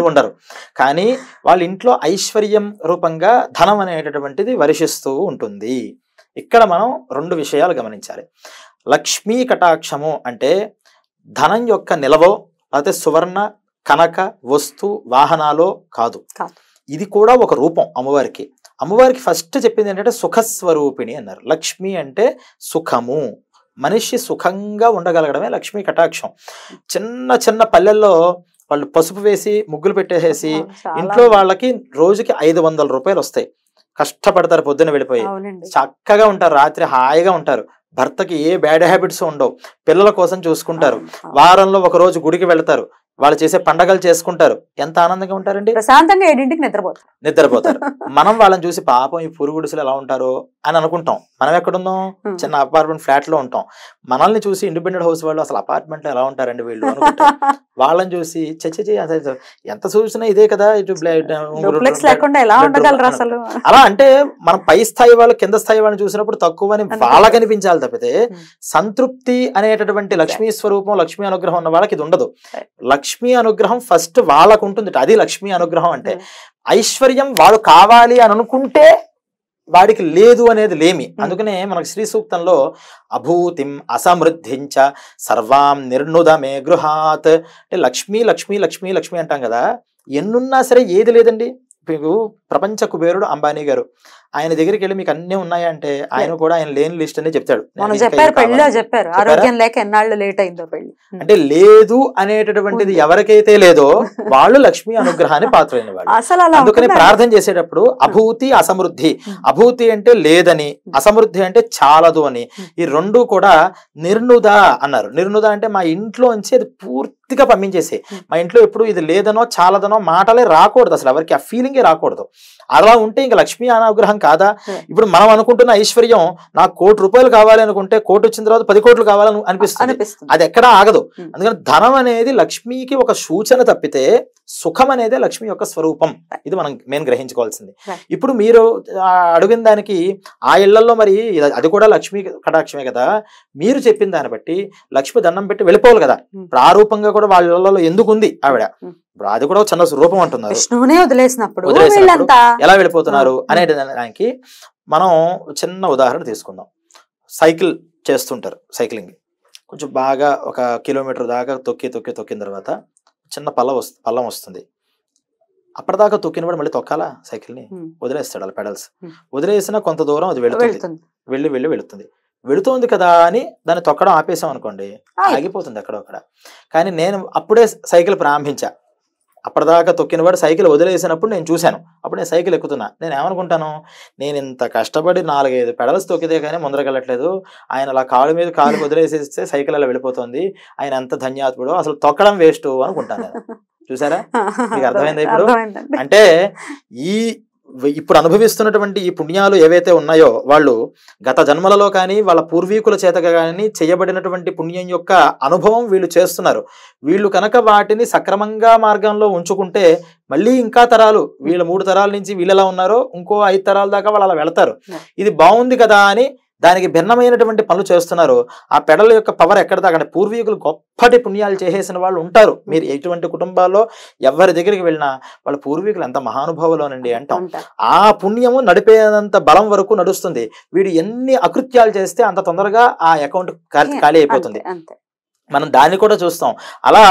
ఉండరు. కానీ వాళ్ళ ఇంట్లో ఐశ్వర్యం రూపంగా ధనం అనేటటువంటిది వర్షిస్తూ ఉంటుంది. ఇక్కడ మనం 2 విషయాలు గమనించాలి. లక్ష్మీ కటాక్షము అంటే ధనం యొక్క నిలవో లేకపోతే సువర్ణ కనక వస్తు వాహనాలో కాదు, ఇది కూడా ఒక రూపం అమ్మవారికి. అమ్మవారికి ఫస్ట్ చెప్పింది ఏంటంటే సుఖస్వరూపిణి అన్నారు. లక్ష్మి అంటే సుఖము, మనిషి సుఖంగా ఉండగలగడమే లక్ష్మీ కటాక్షం. చిన్న చిన్న పల్లెల్లో వాళ్ళు పసుపు వేసి ముగ్గులు పెట్టేసేసి ఇంట్లో వాళ్ళకి రోజుకి 500 రూపాయలు వస్తాయి. కష్టపడతారు, పొద్దున్న వెళ్ళిపోయి చక్కగా ఉంటారు, రాత్రి హాయిగా ఉంటారు. భర్తకి ఏ బ్యాడ్ హ్యాబిట్స్ ఉండవు, పిల్లల కోసం చూసుకుంటారు, వారంలో ఒక రోజు గుడికి వెళ్తారు, వాళ్ళు చేసే పండగలు చేసుకుంటారు. ఎంత ఆనందంగా ఉంటారండి, ప్రశాంతంగా 7ంటికి నిద్రపోతారు. మనం వాళ్ళని చూసి పాపం ఈ పురుగుడిసలు ఎలా ఉంటారో అని అనుకుంటాం. మనం ఎక్కడున్నాం, చిన్న అపార్ట్మెంట్ ఫ్లాట్ లో ఉంటాం. మనల్ని చూసి ఇండిపెండెంట్ హౌస్ వాళ్ళు అసలు అపార్ట్మెంట్ లో ఎలా ఉంటారండి వీళ్ళు అనుకుంటాం. వాళ్ళని చూసి ఎంత చూసినా ఇదే కదా, అలా అంటే మనం పై స్థాయి వాళ్ళు కింద స్థాయి వాళ్ళని చూసినప్పుడు తక్కువ అని వాళ్ళకి అనిపించాలి తప్పితే సంతృప్తి అనేటటువంటి లక్ష్మీ స్వరూపం లక్ష్మీ అనుగ్రహం ఉన్న వాళ్ళకి ఇది ఉండదు. లక్ష్మీ అనుగ్రహం ఫస్ట్ వాళ్ళకు ఉంటుంది, అది లక్ష్మీ అనుగ్రహం అంటే. ఐశ్వర్యం వాడు కావాలి అని అనుకుంటే వాడికి లేదు అనేది లేమి. అందుకనే మనకు శ్రీ సూక్తంలో అభూతిం అసమృద్ధించ సర్వాం నిర్ణుదమే గృహాత్ అంటే లక్ష్మీ లక్ష్మీ లక్ష్మీ లక్ష్మీ అంటాం కదా, ఎన్నున్నా సరే ఏది లేదండి. మీకు ప్రపంచ కుబేరుడు అంబానీ గారు, ఆయన దగ్గరికి వెళ్ళి మీకు అన్ని ఉన్నాయంటే ఆయన కూడా ఆయన లేని లిస్ట్ అనే చెప్తాడు. అంటే లేదు అనేటటువంటిది ఎవరికైతే లేదో వాళ్ళు లక్ష్మీ అనుగ్రహాన్ని పాత్రైన వాళ్ళు. అందుకని ప్రార్థన చేసేటప్పుడు అభూతి అసమృద్ధి, అభూతి అంటే లేదని, అసమృద్ధి అంటే చాలదు అని, ఈ రెండు కూడా నిర్ణుద అన్నారు. నిర్ణుద అంటే మా ఇంట్లోంచి అది పూర్తిగా పంపించేసి, మా ఇంట్లో ఎప్పుడు ఇది లేదనో చాలదనో మాటలే రాకూడదు, అసలు ఎవరికి ఆ ఫీలింగే రాకూడదు. అలా ఉంటే ఇంకా లక్ష్మీ అనుగ్రహం కాదా? ఇప్పుడు మనం అనుకుంటున్న ఐశ్వర్యం నాకు 1 కోటి రూపాయలు కావాలి అనుకుంటే 1 కోటి వచ్చిన తర్వాత 10 కోట్లు కావాలని అనిపిస్తుంది. అది ఎక్కడా ఆగదు. అందుకని ధనం అనేది లక్ష్మికి ఒక సూచన తప్పితే సుఖం అనేది లక్ష్మి యొక్క స్వరూపం. ఇది మనం మెయిన్ గ్రహించుకోవాల్సింది. ఇప్పుడు మీరు అడిగిన దానికి ఆ ఇళ్లలో మరి అది కూడా లక్ష్మీ కటాక్షమే కదా. మీరు చెప్పిన దాన్ని బట్టి లక్ష్మి దండం పెట్టి వెళ్ళిపోవాలి కదా. ప్రారూపంగా కూడా వాళ్ళ ఇళ్లలో ఎందుకు ఉంది ఆవిడ? ఇప్పుడు అది కూడా చిన్న రూపం అంటున్నారు. వదిలేసినప్పుడు ఎలా వెళ్ళిపోతున్నారు అనే దానికి మనం చిన్న ఉదాహరణ తీసుకుందాం. సైకిల్ చేస్తుంటారు, సైక్లింగ్ కొంచెం బాగా 1 కిలోమీటర్ దాకా తొక్కిన తర్వాత చిన్న పల్లం వస్తుంది. అప్పటిదాకా తొక్కిన వాడు మళ్ళీ తొక్కాలా సైకిల్ని? వదిలేస్తాడు అలా పెడల్స్. వదిలేసినా కొంత దూరం అది వెళుతుంది. వెళుతోంది కదా అని దాన్ని తొక్కడం ఆపేసాం అనుకోండి, ఆగిపోతుంది ఎక్కడొక్కడ. కానీ నేను అప్పుడే సైకిల్ ప్రారంభించా. అప్పటిదాకా తొక్కినవాడు సైకిల్ వదిలేసినప్పుడు నేను చూశాను. అప్పుడు నేను సైకిల్ ఎక్కుతున్నా. నేను ఏమనుకుంటాను, నేను ఇంత కష్టపడి 4-5 పెడల్స్ తొక్కితే కానీ ముందరకెళ్ళట్లేదు, ఆయన అలా కాలు మీద కాలు వదిలేసేస్తే సైకిల్ అలా వెళ్ళిపోతుంది, ఆయన ఎంత ధన్యాత్ముడో, అసలు తొక్కడం వేస్ట్ అనుకుంటాను నేను. చూసారా, మీకు అర్థమైందా ఇప్పుడు? అంటే ఇప్పుడు అనుభవిస్తున్నటువంటి ఈ పుణ్యాలు ఏవైతే ఉన్నాయో వాళ్ళు గత జన్మలలో కానీ వాళ్ళ పూర్వీకుల చేత కానీ చేయబడినటువంటి పుణ్యం యొక్క అనుభవం వీళ్ళు చేస్తున్నారు. వీళ్ళు కనుక వాటిని సక్రమంగా మార్గంలో ఉంచుకుంటే మళ్ళీ ఇంకా తరాలు, వీళ్ళ 3 తరాల నుంచి వీళ్ళు ఎలా ఉన్నారో ఇంకో 5 తరాల దాకా వాళ్ళు అలా వెళతారు. ఇది బాగుంది కదా అని దానికి భిన్నమైనటువంటి పనులు చేస్తున్నారు. ఆ పెడల యొక్క పవర్ ఎక్కడ దాకా, పూర్వీకులు గొప్పటి పుణ్యాలు చేసేసిన వాళ్ళు ఉంటారు. మీరు ఎటువంటి కుటుంబాల్లో ఎవరి దగ్గరికి వెళ్ళినా వాళ్ళ పూర్వీకులు ఎంత మహానుభావులోనండి అంటాం. ఆ పుణ్యము నడిపేంత బలం వరకు నడుస్తుంది. వీడు ఎన్ని అకృత్యాలు చేస్తే అంత తొందరగా ఆ అకౌంట్ ఖాళీ అయిపోతుంది. మనం దాన్ని కూడా చూస్తాం. అలా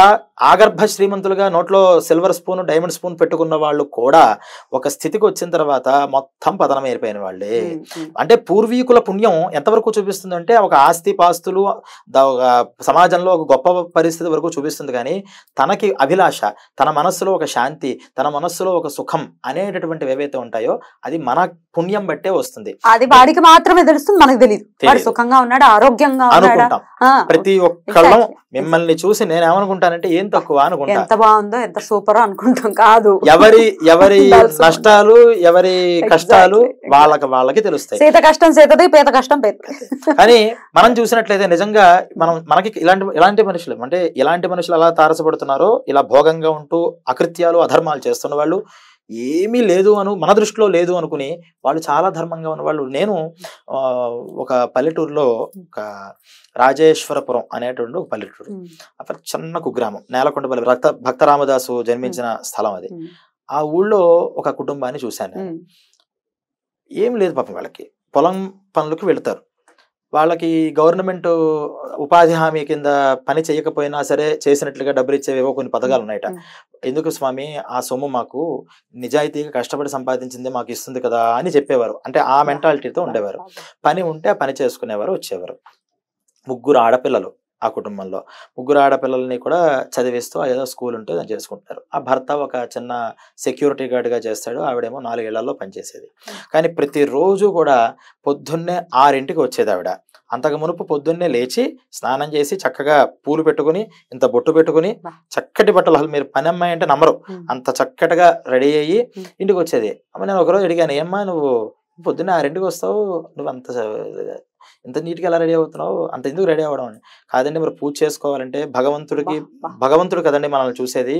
ఆగర్భ శ్రీమంతులుగా నోట్లో సిల్వర్ స్పూన్, డైమండ్ స్పూన్ పెట్టుకున్న వాళ్ళు కూడా ఒక స్థితికి వచ్చిన తర్వాత మొత్తం పతనం అయిపోయిన వాళ్ళే. అంటే పూర్వీకుల పుణ్యం ఎంతవరకు చూపిస్తుంది అంటే ఒక ఆస్తి పాస్తులు, సమాజంలో ఒక గొప్ప పరిస్థితి వరకు చూపిస్తుంది. కానీ తనకి అభిలాష, తన మనస్సులో ఒక శాంతి, తన మనస్సులో ఒక సుఖం అనేటటువంటివి ఏవైతే ఉంటాయో అది మన పుణ్యం బట్టే వస్తుంది. అది వాడికి మాత్రమే తెలుస్తుంది, మనకు తెలియదు. వాడు సుఖంగా ఉన్నాడు, ఆరోగ్యంగా అనుకుంటాం. ప్రతి ఒక్కళ్ళం మిమ్మల్ని చూసి నేను ఏమనుకుంటానంటే ఏం తక్కువ అనుకుంటా, ఎంత బాగుందో ఎంత సూపర్ అనుకుంటాం. కాదు, ఎవరి నష్టాలు ఎవరి కష్టాలు వాళ్ళకి తెలుస్తాయి. సీత కష్టం సీతది, పేద కష్టం పేదది. కానీ మనం చూసినట్లయితే నిజంగా మనకి ఇలాంటి మనుషులు అంటే ఇలాంటి మనుషులు అలా తారసపడుతున్నారో, ఇలా భోగంగా ఉంటూ అకృత్యాలు అధర్మాలు చేస్తున్న వాళ్ళు, ఏమీ లేదు మన దృష్టిలో లేదు అనుకుని వాళ్ళు చాలా ధర్మంగా ఉన్నవాళ్ళు. నేను ఒక పల్లెటూరులో, ఒక రాజేశ్వరపురం అనేటువంటి ఒక పల్లెటూరు, అక్కడ చిన్న కుగ్రామం, నేలకొండపల్లి, భక్త రామదాసు జన్మించిన స్థలం అది. ఆ ఊళ్ళో ఒక కుటుంబాన్ని చూశాను నేను. ఏం లేదు పాపం, వాళ్ళకి పొలం పనులకు వెళతారు. వాళ్ళకి గవర్నమెంట్ ఉపాధి హామీ కింద పని చేయకపోయినా సరే చేసినట్లుగా డబ్బులు ఇచ్చేవేవో కొన్ని పథకాలు ఉన్నాయట. ఎందుకు స్వామి, ఆ సొమ్ము మాకు నిజాయితీగా కష్టపడి సంపాదించింది మాకు ఇస్తుంది కదా అని చెప్పేవారు. అంటే ఆ మెంటాలిటీతో ఉండేవారు. పని ఉంటే ఆ పని చేసుకునేవారు, వచ్చేవారు. 3 ఆడపిల్లలు ఆ కుటుంబంలో. 3 ఆడపిల్లల్ని కూడా చదివిస్తూ ఏదో స్కూల్ ఉంటే దాన్ని చేసుకుంటారు. ఆ భర్త ఒక చిన్న సెక్యూరిటీ గార్డ్గా చేస్తాడు, ఆవిడేమో 4 ఏళ్లలో పనిచేసేది. కానీ ప్రతిరోజు కూడా పొద్దున్నే 6ంటికి వచ్చేది ఆవిడ. అంతకు మునుపు పొద్దున్నే లేచి స్నానం చేసి చక్కగా పూలు పెట్టుకుని, ఇంత బొట్టు పెట్టుకుని, చక్కటి బట్టలు, అసలు మీరు పని అమ్మాయి అంటే నమ్మరు, అంత చక్కటిగా రెడీ అయ్యి ఇంటికి వచ్చేది. అమ్మ నేను ఒకరోజు అడిగాను, ఏమ్మా నువ్వు పొద్దున్నే 6ంటికి వస్తావు, నువ్వు ఎంత నీట్గా ఎలా రెడీ అవుతున్నావు, అంత ఎందుకు రెడీ అవ్వడం అని. కాదండి, మరి పూజ చేసుకోవాలంటే భగవంతుడు కదండి మనల్ని చూసేది,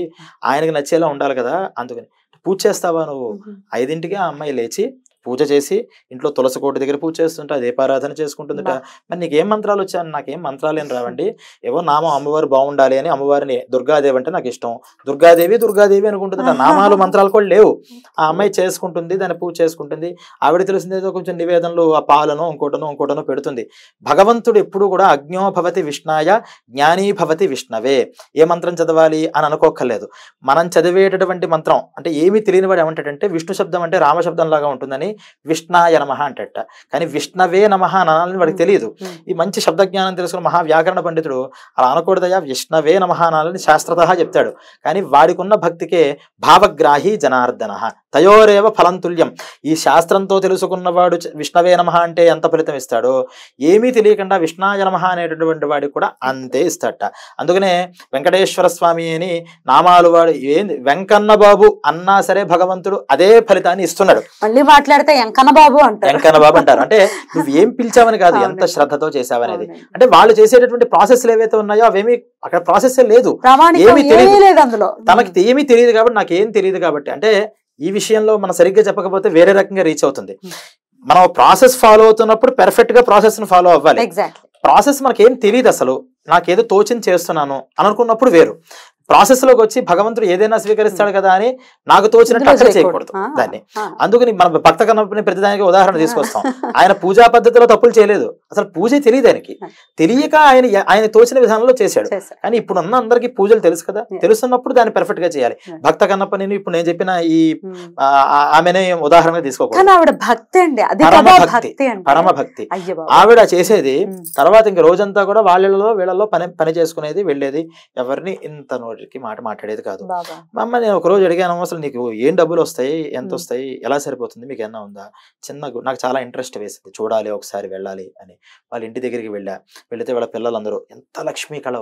ఆయనకి నచ్చేలా ఉండాలి కదా, అందుకని పూజ చేస్తావా నువ్వు? 5ంటికి ఆ అమ్మాయి లేచి పూజ చేసి ఇంట్లో తులసి కోట దగ్గర పూజ చేస్తుంటా, దీపారాధన చేసుకుంటుందట. మరి నీకేం మంత్రాలు వచ్చాయని, నాకేం మంత్రాలు ఏం రావండి, ఏవో నామం అమ్మవారు బాగుండాలి అని, అమ్మవారిని దుర్గాదేవి అంటే నాకు ఇష్టం, దుర్గాదేవి అనుకుంటుందట. నామాలు మంత్రాలు కూడా లేవు. ఆ అమ్మాయి చేసుకుంటుంది, దాన్ని పూజ చేసుకుంటుంది. ఆవిడ తెలిసిందేదో కొంచెం నివేదనలు, ఆ పాలనో ఇంకోటనో పెడుతుంది. భగవంతుడు ఎప్పుడు కూడా అజ్ఞో భవతి విష్ణాయ జ్ఞానీ భవతి విష్ణవే. ఏ మంత్రం చదవాలి అని అనుకోక్కర్లేదు. మనం చదివేటటువంటి మంత్రం అంటే ఏమీ తెలియని వాడు ఏమంటాడంటే విష్ణు శబ్దం అంటే రామశబ్దం లాగా ఉంటుందని విష్ణాయ నమః అంటట. కానీ విష్ణవే నమః అనాలని వాడికి తెలియదు. ఈ మంచి శబ్దజ్ఞానం తెలుసుకున్న మహావ్యాకరణ పండితుడు అలా అనకూడదయా, విష్ణవే నమః అనాలని శాస్త్రతః చెప్తాడు. కానీ వాడికి ఉన్న భక్తికే భావగ్రాహి జనార్దన, తయోరేవ ఫలం తుల్యం. ఈ శాస్త్రంతో తెలుసుకున్నవాడు విష్ణవే నమః అంటే ఎంత ఫలితం ఇస్తాడో, ఏమీ తెలియకుండా విష్ణాయ నమః అనేటటువంటి వాడికి కూడా అంతే ఇస్తాడట. అందుకనే వెంకటేశ్వర స్వామి అని నామాలు వాడు ఏంది వెంకన్న బాబు అన్నా సరే భగవంతుడు అదే ఫలితాన్ని ఇస్తున్నాడు. మళ్ళీ మాట్లాడితే వెంకన్న బాబు అంటారు, వెంకన్న బాబు అంటారు. అంటే నువ్వు ఏం పిలిచావని కాదు, ఎంత శ్రద్ధతో చేసావనేది. అంటే వాళ్ళు చేసేటటువంటి ప్రాసెస్లు ఏవైతే ఉన్నాయో అవేమి అక్కడ ప్రాసెస్ లేదు, ఏమీ తెలియదు, అందులో తనకి ఏమీ తెలియదు కాబట్టి, నాకేం తెలియదు కాబట్టి. అంటే ఈ విషయంలో మనం సరిగ్గా చెప్పకపోతే వేరే రకంగా రీచ్ అవుతుంది. మనం ప్రాసెస్ ఫాలో అవుతున్నప్పుడు పెర్ఫెక్ట్ గా ప్రాసెస్ ని ఫాలో అవ్వాలి. ప్రాసెస్ మనకేం తెలియదు, అసలు నాకేదో తోచింది చేస్తున్నాను అని అనుకున్నప్పుడు వేరు. ప్రాసెస్ లోకి వచ్చి భగవంతుడు ఏదైనా స్వీకరిస్తాడు కదా అని నాకు తోచినట్టు అక్కడ చేయకూడదు దాన్ని. అందుకని మనం భక్త కన్నప్పని ప్రతిదానికి ఉదాహరణ తీసుకొస్తాం. ఆయన పూజా పద్ధతిలో తప్పులు చేయలేదు, అసలు పూజ తెలియదు ఆయనకి, తెలియక ఆయన తోచిన విధానంలో చేశాడు. కానీ ఇప్పుడు ఉన్న అందరికి పూజలు తెలుసు కదా, తెలుసున్నప్పుడు దాన్ని పర్ఫెక్ట్ గా చేయాలి. భక్త కన్నప్ప నేను ఇప్పుడు నేను చెప్పిన ఈ ఆమెనే ఉదాహరణగా తీసుకోకూడదు. పరమ భక్తి ఆవిడ చేసేది. తర్వాత ఇంక రోజంతా కూడా వాళ్ళలో వీళ్ళలో పని చేసుకునేది, వెళ్ళేది, ఎవరిని ఇంత మాట మాట్లాడేది కాదు. మా అమ్మ నేను ఒక రోజు అడిగాను, అసలు నీకు ఏం డబ్బులు వస్తాయి, ఎంత వస్తాయి, ఎలా సరిపోతుంది, మీకు ఏమన్నా ఉందా? నాకు చాలా ఇంట్రెస్ట్ వేసింది, చూడాలి ఒకసారి వెళ్ళాలి అని. వాళ్ళ ఇంటి దగ్గరికి వెళితే వాళ్ళ పిల్లలందరూ ఎంత లక్ష్మీ కళ,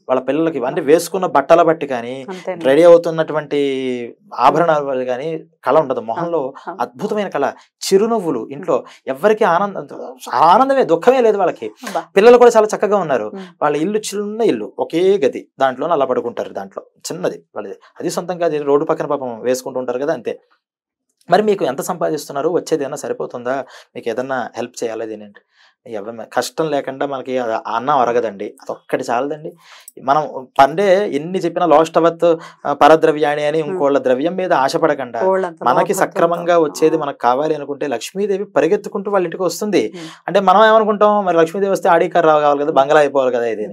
వాళ్ళ పిల్లలకి అంటే వేసుకున్న బట్టల బట్టి కానీ, రెడీ అవుతున్నటువంటి ఆభరణాలు కానీ కళ ఉండదు మొహంలో, అద్భుతమైన కళ, చిరునవ్వులు, ఇంట్లో ఎవరికి ఆనందమే, దుఃఖమే లేదు వాళ్ళకి. పిల్లలు కూడా చాలా చక్కగా ఉన్నారు. వాళ్ళ ఇల్లు చిన్న ఇల్లు, ఒకే గది, దాంట్లో అలా పడుకుంటారు, దాంట్లో చిన్నది వాళ్ళది, అది సొంతంగా అది రోడ్డు పక్కన పాపం వేసుకుంటూ ఉంటారు కదా, అంతే. మరి మీకు ఎంత సంపాదిస్తున్నారు, వచ్చేది ఏమన్నా సరిపోతుందా, మీకు ఏదన్నా హెల్ప్ చేయాలి దీని కష్టం లేకుండా మనకి అన్నం అరగదండి, అదొక్కటి చాలదండి. మనం పండే ఎన్ని చెప్పినా లోష్టవత్ పరద్రవ్యాణి అని ఇంకోళ్ళ ద్రవ్యం మీద ఆశపడకుండా మనకి సక్రమంగా వచ్చేది మనకు కావాలి అనుకుంటే లక్ష్మీదేవి పరిగెత్తుకుంటూ వాళ్ళ ఇంటికి వస్తుంది. అంటే మనం ఏమనుకుంటాం, మరి లక్ష్మీదేవి వస్తే ఆడీ కార్ కావాలి కదా, బంగ్లా అయిపోవాలి కదా, ఇది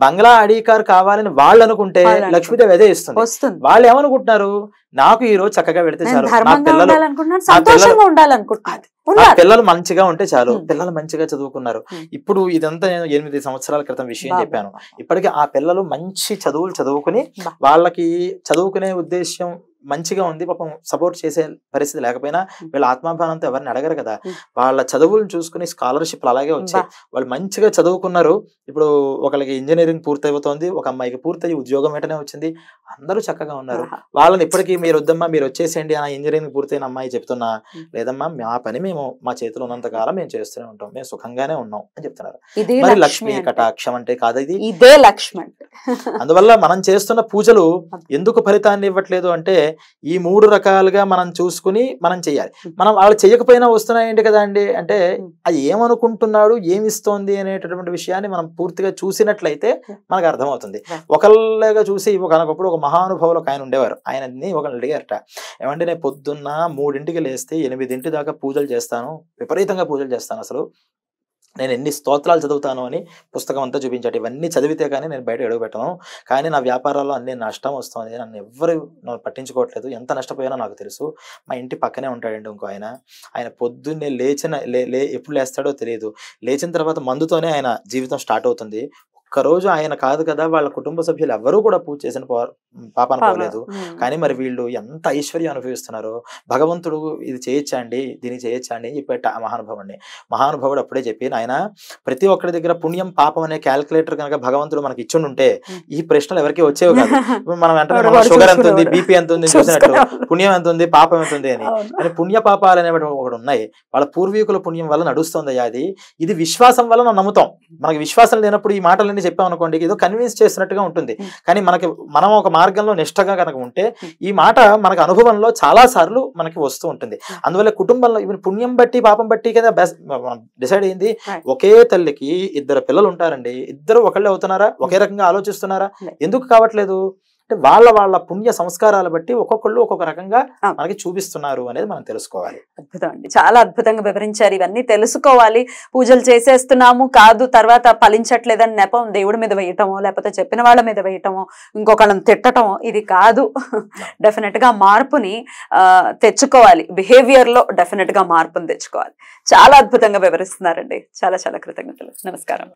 బంగ్లా ఆడీ కార్ కావాలని వాళ్ళు అనుకుంటే లక్ష్మీదేవి అదే ఇస్తుంది. వాళ్ళు ఏమనుకుంటున్నారు, నాకు ఈ రోజు చక్కగా పెడితే చాలు, పిల్లలు మంచిగా ఉంటే చాలు, పిల్లలు మంచిగా చదువుకున్నారు. ఇప్పుడు ఇదంతా నేను 8 సంవత్సరాల క్రితం విషయం చెప్పాను. ఇప్పటికీ ఆ పిల్లలు మంచి చదువులు చదువుకుని వాళ్ళకి చదువుకునే ఉద్దేశం మంచిగా ఉంది, పాపం సపోర్ట్ చేసే పరిస్థితి లేకపోయినా వీళ్ళ ఆత్మాభిమానంతో ఎవరిని అడగరు కదా, వాళ్ళ చదువులను చూసుకుని స్కాలర్షిప్లు అలాగే వచ్చాయి. వాళ్ళు మంచిగా చదువుకున్నారు. ఇప్పుడు ఒకరికి ఇంజనీరింగ్ పూర్తయిపోతుంది, ఒక అమ్మాయికి పూర్తయి ఉద్యోగం వెంటనే వచ్చింది, అందరూ చక్కగా ఉన్నారు. వాళ్ళని ఇప్పటికీ మీరు వద్దమ్మా మీరు వచ్చేసేయండి ఆ ఇంజనీరింగ్ పూర్తయిన అమ్మాయి చెప్తున్నా, లేదమ్మా మా పని మేము మా చేతిలో ఉన్నంత కాలం మేము చేస్తూనే ఉంటాం, మేము సుఖంగానే ఉన్నాం అని చెప్తున్నారు. మరి లక్ష్మీ కటాక్షం అంటే కాదు, ఇదే లక్ష్మి. అందువల్ల మనం చేస్తున్న పూజలు ఎందుకు ఫలితాన్ని ఇవ్వట్లేదు అంటే ఈ 3 రకాలుగా మనం చూసుకుని మనం చెయ్యాలి. మనం వాళ్ళు చేయకపోయినా వస్తున్నాయండి కదా అండి అంటే అది ఏమనుకుంటున్నాడు, ఏమిస్తోంది అనేటటువంటి విషయాన్ని మనం పూర్తిగా చూసినట్లయితే మనకు అర్థమవుతుంది. ఒకళ్ళగా చూసి ఒకనొకప్పుడు ఒక మహానుభావులు ఒక ఆయన ఉండేవారు. ఆయనని ఒకళ్ళు అడిగారట, ఏమంటే నేను పొద్దున్న 3ంటికి లేస్తే 8 దాకా పూజలు చేస్తాను, విపరీతంగా పూజలు చేస్తాను, అసలు నేను ఎన్ని స్తోత్రాలు చదువుతాను అని పుస్తకం అంతా చూపించాడు. ఇవన్నీ చదివితే కానీ నేను బయట అడుగు పెట్టను, కానీ నా వ్యాపారాల్లో అన్ని నష్టం వస్తుంది, నన్ను ఎవ్వరు పట్టించుకోవట్లేదు, ఎంత నష్టపోయానో నాకు తెలుసు. మా ఇంటి పక్కనే ఉంటాడండి ఇంకో ఆయన పొద్దున్నే ఎప్పుడు లేస్తాడో తెలియదు, లేచిన తర్వాత మందుతోనే ఆయన జీవితం స్టార్ట్ అవుతుంది. ఒక్కరోజు ఆయన కాదు కదా వాళ్ళ కుటుంబ సభ్యులు ఎవరూ కూడా పూజ చేసిన పాపాన పోలేదు. కానీ మరి వీళ్ళు ఎంత ఐశ్వర్యం అనుభవిస్తున్నారో, భగవంతుడు ఇది చేయొచ్చా అండి, దీన్ని చేయొచ్చా అండి చెప్పేట ఆ మహానుభావుడు అప్పుడే చెప్పి, ఆయన ప్రతి ఒక్కరి దగ్గర పుణ్యం పాపం అనే క్యాల్కులేటర్ కనుక భగవంతుడు మనకి ఇచ్చుంటే ఈ ప్రశ్నలు ఎవరికి వచ్చేవి కాదు. మనం వెంటనే షుగర్ ఎంత ఉంది, బీపీ ఎంత ఉంది చూసినట్టు పుణ్యం ఎంత ఉంది, పాపం ఎంత ఉంది అని. కానీ పుణ్య పాపాలు అనేవి ఒకటి ఉన్నాయి, వాళ్ళ పూర్వీకుల పుణ్యం వల్ల నడుస్తుంది అది. ఇది విశ్వాసం వల్ల మనం నమ్ముతాం. మనకి విశ్వాసం లేనప్పుడు ఈ మాటలన్నీ చెప్పాం అనుకోండి, ఏదో కన్విన్స్ చేసినట్టుగా ఉంటుంది. కానీ మనం ఒక మార్గంలో నిష్టగా కనుక ఉంటే ఈ మాట మనకు అనుభవంలో చాలా సార్లు మనకి వస్తూ ఉంటుంది. అందువల్ల కుటుంబంలో ఇవి పుణ్యం బట్టి పాపం బట్టి కదా డిసైడ్ అయింది. ఒకే తల్లికి 2 పిల్లలు ఉంటారండి, ఇద్దరు ఒకళ్ళే అవుతున్నారా, ఒకే రకంగా ఆలోచిస్తున్నారా, ఎందుకు కావట్లేదు అంటే వాళ్ళ పుణ్య సంస్కారాలు బట్టి ఒక్కొక్కళ్ళు ఒక్కొక్క రకంగా మనకి చూపిస్తున్నారు అనేది మనం తెలుసుకోవాలి. అద్భుతం అండి, చాలా అద్భుతంగా వివరించారు. ఇవన్నీ తెలుసుకోవాలి. పూజలు చేసేస్తున్నాము కాదు, తర్వాత ఫలించట్లేదని నెపం దేవుడి మీద వేయటమో, లేకపోతే చెప్పిన వాళ్ళ మీద వేయటమో, ఇంకొకళ్ళని తిట్టటమో ఇది కాదు. డెఫినెట్ గా మార్పుని తెచ్చుకోవాలి, బిహేవియర్ లో డెఫినెట్ గా మార్పుని తెచ్చుకోవాలి. చాలా అద్భుతంగా వివరిస్తున్నారండి. చాలా చాలా కృతజ్ఞతలు. నమస్కారం.